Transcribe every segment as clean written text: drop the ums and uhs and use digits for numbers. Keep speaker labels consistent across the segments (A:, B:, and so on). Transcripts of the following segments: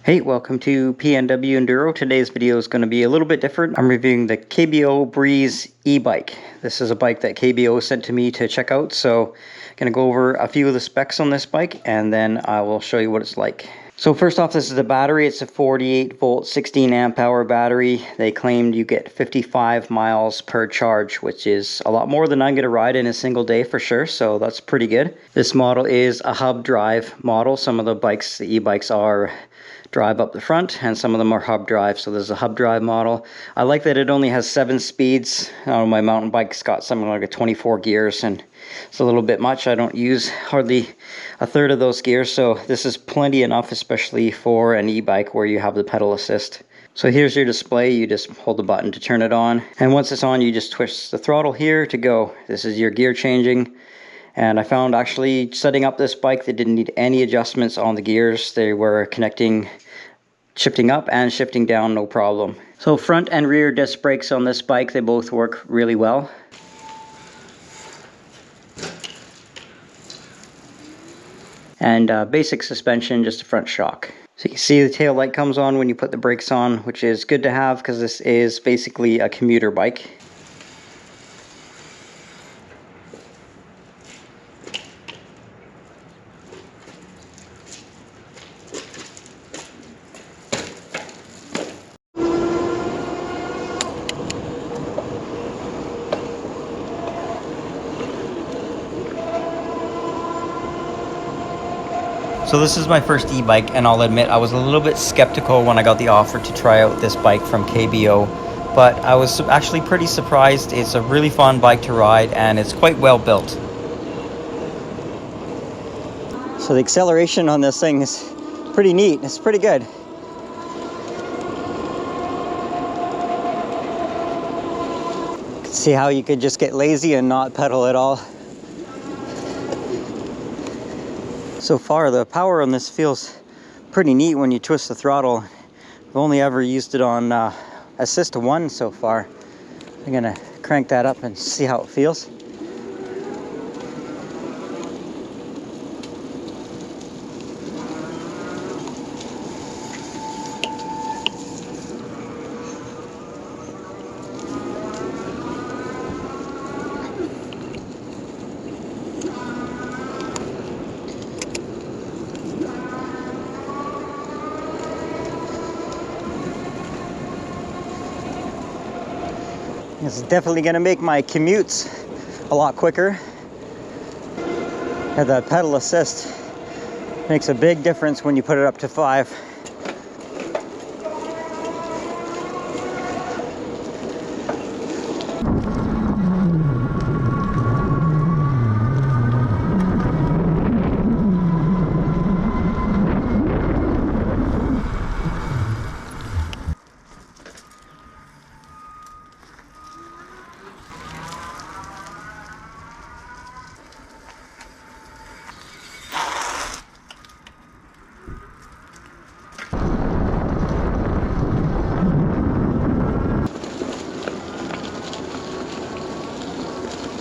A: Hey, welcome to PNW Enduro. Today's video is going to be a little bit different. I'm reviewing the KBO Breeze e-bike. This is a bike that KBO sent to me to check out, so I'm going to go over a few of the specs on this bike and then I will show you what it's like. So first off, this is the battery. It's a 48 volt 16 amp hour battery. They claimed you get 55 miles per charge, which is a lot more than I'm going to ride in a single day for sure, so that's pretty good. This model is a hub drive model. Some of the bikes, the e-bikes, are drive up the front and some of them are hub drive, so there's a hub drive model. I like that it only has 7 speeds. My mountain bike's got something like a 24 gears and it's a little bit much. I don't use hardly a third of those gears, so this is plenty enough, especially for an e-bike where you have the pedal assist. So here's your display. You just hold the button to turn it on, and once it's on you just twist the throttle here to go. This is your gear changing. And I found actually setting up this bike, they didn't need any adjustments on the gears. They were connecting, shifting up and shifting down, no problem. So front and rear disc brakes on this bike, they both work really well. And basic suspension, just a front shock. So you can see the tail light comes on when you put the brakes on, which is good to have because this is basically a commuter bike. So this is my first e-bike, and I'll admit I was a little bit skeptical when I got the offer to try out this bike from KBO, but I was actually pretty surprised. It's a really fun bike to ride and it's quite well built. So the acceleration on this thing is pretty neat. It's pretty good. See how you could just get lazy and not pedal at all. So far, the power on this feels pretty neat when you twist the throttle. I've only ever used it on Assist 1 so far. I'm gonna crank that up and see how it feels. This is definitely going to make my commutes a lot quicker. And the pedal assist makes a big difference when you put it up to 5.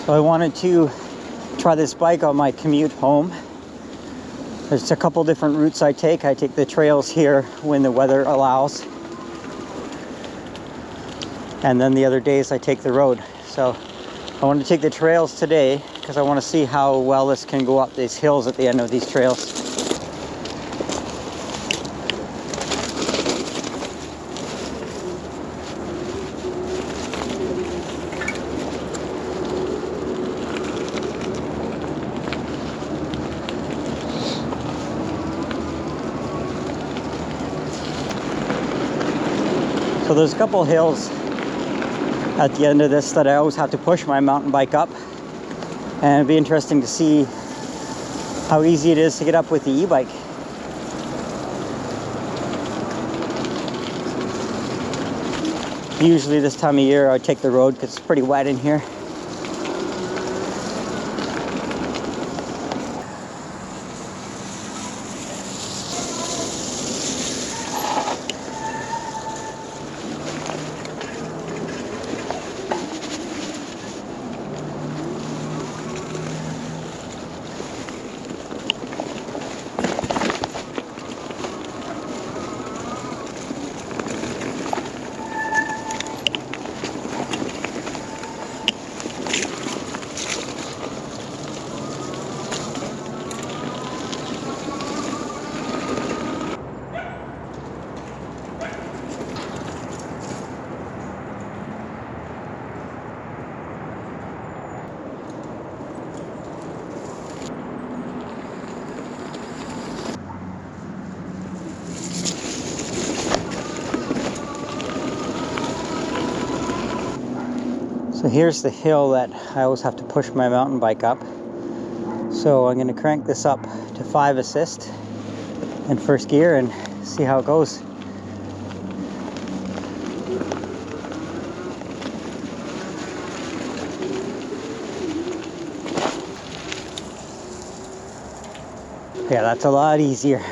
A: So I wanted to try this bike on my commute home. There's a couple different routes I take. I take the trails here when the weather allows. And then the other days I take the road. So I want to take the trails today because I want to see how well this can go up these hills at the end of these trails. So there's a couple hills at the end of this that I always have to push my mountain bike up, and it'd be interesting to see how easy it is to get up with the e-bike. Usually this time of year I take the road because it's pretty wet in here. So here's the hill that I always have to push my mountain bike up. So I'm going to crank this up to 5 assist in first gear and see how it goes. Yeah, that's a lot easier.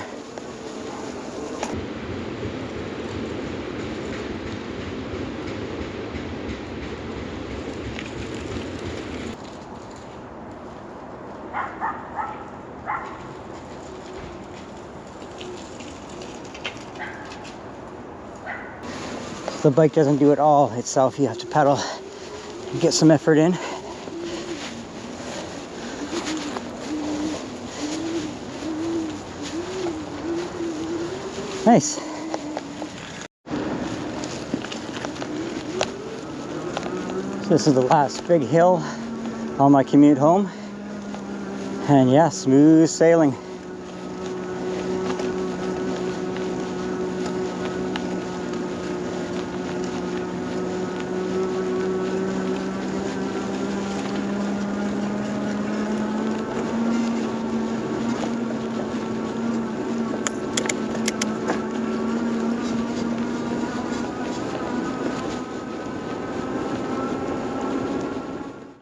A: The bike doesn't do it all itself. You have to pedal and get some effort in. Nice. So this is the last big hill on my commute home. And yeah, smooth sailing.